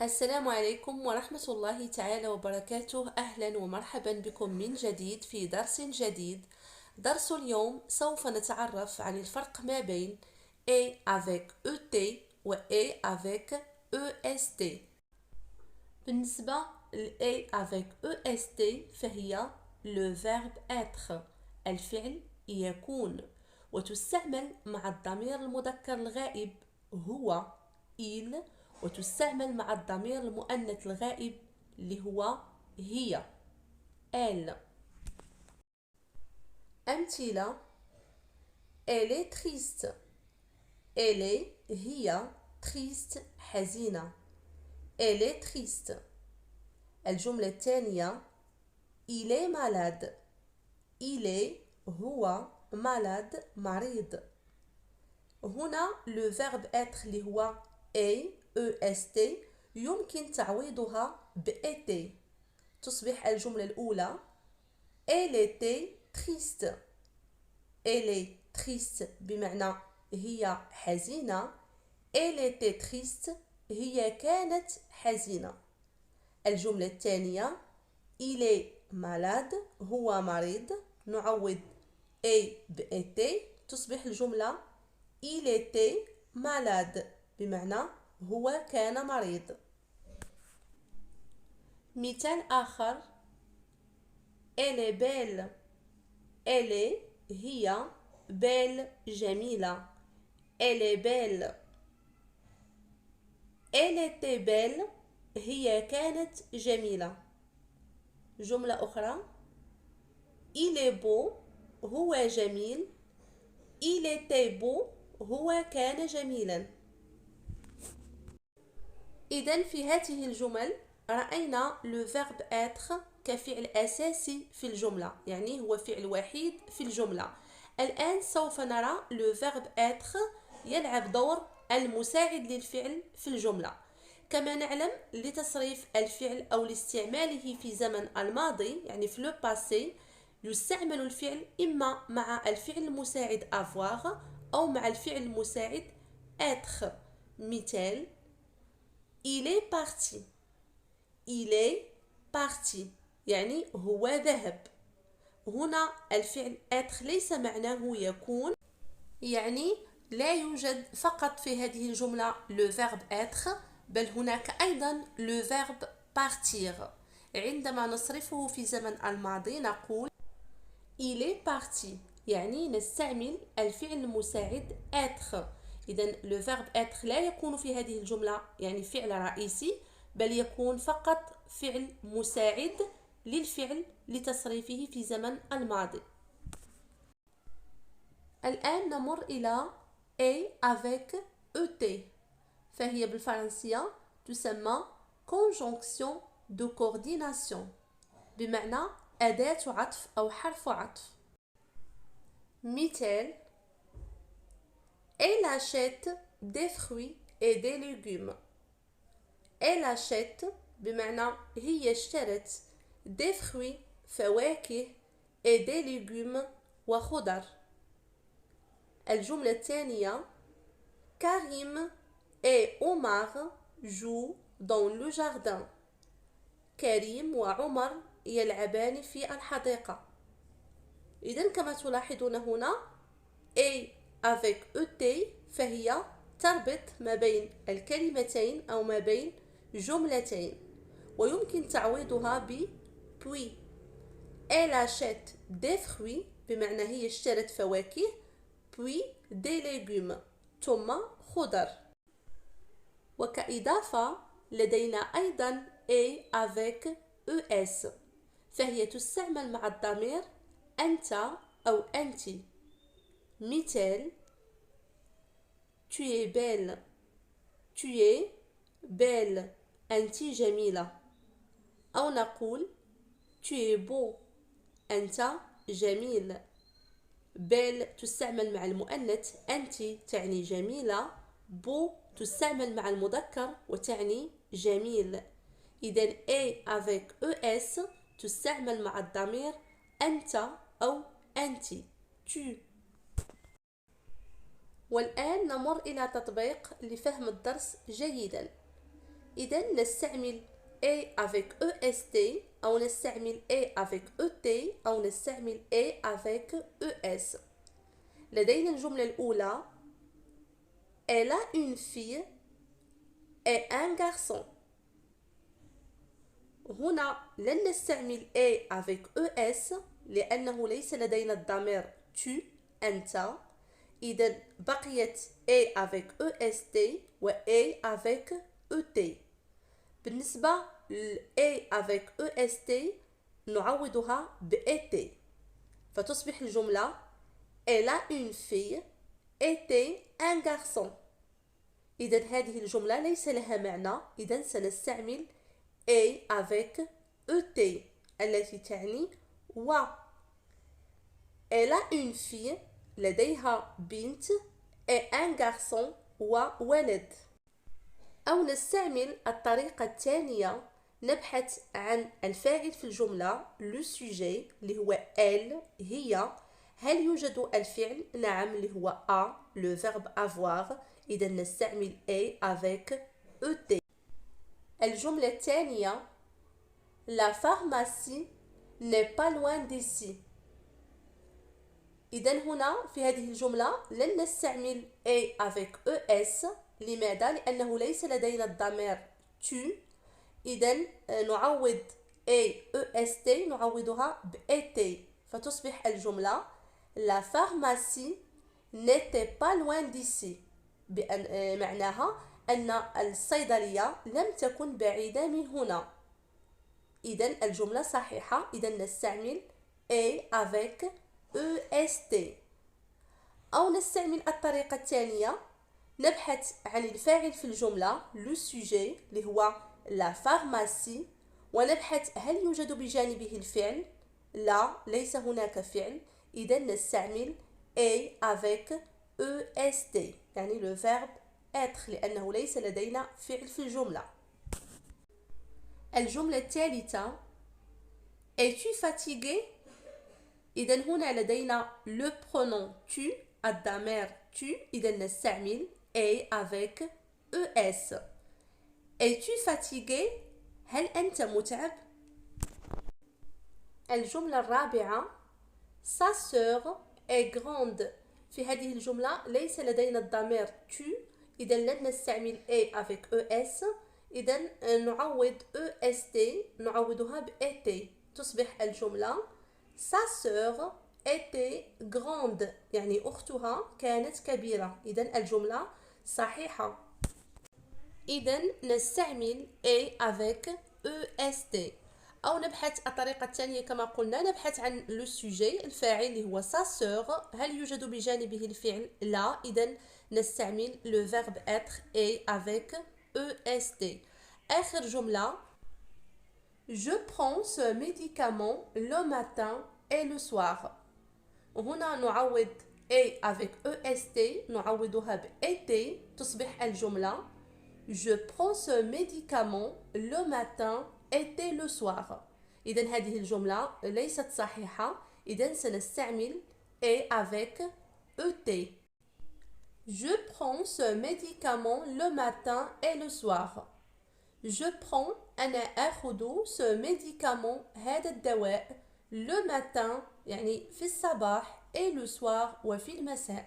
السلام عليكم ورحمة الله تعالى وبركاته. أهلا ومرحبا بكم من جديد في درس جديد. درس اليوم سوف نتعرف عن الفرق ما بين A avec ET و A avec EST. بالنسبة ل A avec EST فهي le verbe être، الفعل يكون، وتستعمل مع الضمير المذكر الغائب هو il، وتستعمل مع الضمير المؤنث الغائب اللي هو هي elle. أمثلة: elle est triste، elle est هي triste حزينة، elle est triste. الجملة الثانية: il est malade، il est هو malade مريض. هنا le verbe être اللي هو est يمكن تعويضها ب était. تصبح الجملة الأولى elle était triste، elle est triste بمعنى هي حزينة، elle était triste هي كانت حزينة. الجملة الثانية il est malade هو مريض، نعوض a ب était، تصبح الجملة il était malade بمعنى هو كان مريض. مثال آخر: elle est belle، elle est هي belle جميلة، elle est belle. elle était belle هي كانت جميلة. جملة أخرى: il est beau هو جميل، il était beau هو كان جميلا. إذن في هذه الجمل رأينا le verbe être كفعل أساسي في الجملة، يعني هو فعل وحيد في الجملة. الآن سوف نرى le verbe être يلعب دور المساعد للفعل في الجملة. كما نعلم لتصريف الفعل أو لاستعماله في زمن الماضي يعني في le passé يستعمل الفعل إما مع الفعل المساعد avoir أو مع الفعل المساعد être. مثال: il est parti، il est parti يعني هو ذهب. هنا الفعل être ليس معناه يكون، يعني لا يوجد فقط في هذه الجملة le verbe être، بل هناك أيضا le verbe partir. عندما نصرفه في زمن الماضي نقول il est parti، يعني نستعمل الفعل المساعد être. إذن le verbe être لا يكون في هذه الجملة يعني فعل رئيسي، بل يكون فقط فعل مساعد للفعل لتصريفه في زمن الماضي. الآن نمر إلى A avec ET، فهي بالفرنسية تسمى conjonction de coordination بمعنى أداة عطف أو حرف عطف. مثال: elle achète des fruits et des légumes. elle achète بمعنى هي اشترت des fruits فواكه et des légumes وخضر. الجملة الثانية: كريم et Omar jouent dans le jardin. كريم وعمر يلعبان في الحديقة. إذن كما تلاحظون هنا A avec ET فهي تربط ما بين الكلمتين أو ما بين جملتين، ويمكن تعويضها ب puis. elle achète des fruits بمعنى هي اشترت فواكه، puis des légumes ثم خضر. وكإضافة لدينا أيضا A avec ES، فهي تستعمل مع الضمير أنت أو أنت. مثال: tu es belle، tu es belle أنت جميلة. أو نقول tu es beau أنت جميل. belle تستعمل مع المؤنث أنت تعني جميلة، beau تستعمل مع المذكر وتعني جميل. إذن A avec ES تستعمل مع الضمير أنت أو أنت tu. والآن نمر إلى تطبيق لفهم الدرس جيدا. إذا نستعمل A avec EST أو نستعمل A avec ET أو نستعمل A avec ES. لدينا الجملة الأولى Elle a une fille et un garçon. هنا لن نستعمل A avec ES لأنه ليس لدينا الضمير tu أنت. إذا بقيت A avec EST و A avec ET. بالنسبة ل A avec EST نعوضها ب ET فتصبح الجملة Elle a une fille et un garçon. إذا هذه الجملة ليس لها معنى، إذا سنستعمل A avec ET التي تعني و. Elle a une fille لديها بنت et un garçon وولد. أو نستعمل الطريقة الثانية، نبحث عن الفاعل في الجملة لو سوجي اللي هو elle هي. هل يوجد الفعل؟ نعم اللي هو a le verbe avoir. إذا نستعمل A avec ET. الجملة الثانية La pharmacie n'est pas loin d'ici. إذا هنا في هذه الجملة لن نستعمل A avec ES. لماذا؟ لأنه ليس لدينا الضمير tu. إذا نعوض A EST نعوضها ب ET فتصبح الجملة La pharmacie n'était pas loin d'ici. معناها أن الصيدلية لم تكن بعيدة من هنا. إذا الجملة صحيحة. إذا نستعمل A avec EST. أو نستعمل الطريقة الثانية، نبحث عن الفاعل في الجملة لو سوجي اللي هو لا فارماسي، ونبحث هل يوجد بجانبه الفعل؟ لا، ليس هناك فعل. إذا نستعمل A avec EST يعني le verbe être لأنه ليس لدينا فعل في الجملة. الجملة الثالثة Es-tu fatigué؟ إذا هنا لدينا le pronom tu الضمير tu. إذا نستعمل A avec ES. Es-tu fatigué؟ هل أنت متعب؟ الجملة الرابعة Sa sœur est grande. في هذه الجملة ليس لدينا الضمير tu. إذا لن نستعمل A avec ES. إذا نعوض EST نعوضها ب ET تصبح الجملة Sa sœur était grande يعني أختها كانت كبيرة. إذا الجملة صحيحة. إذا نستعمل A avec EST. أو نبحث الطريقة الثانية كما قلنا، نبحث عن لو سوجي الفاعل اللي هو sa sœur. هل يوجد بجانبه الفعل؟ لا. إذا نستعمل le verbe être A avec EST. آخر جملة Je prends ce médicament le matin et le soir. هنا نعوض A avec EST نعوضها ب ET تصبح الجملة Je prends ce médicament le matin et le soir. إذا هذه الجملة ليست صحيحة. إذا سنستعمل A avec ET. Je prends ce médicament le matin et le soir. Je prends أنا أخذ ce médicament هذا الدواء le matin يعني في الصباح et le soir وفي المساء.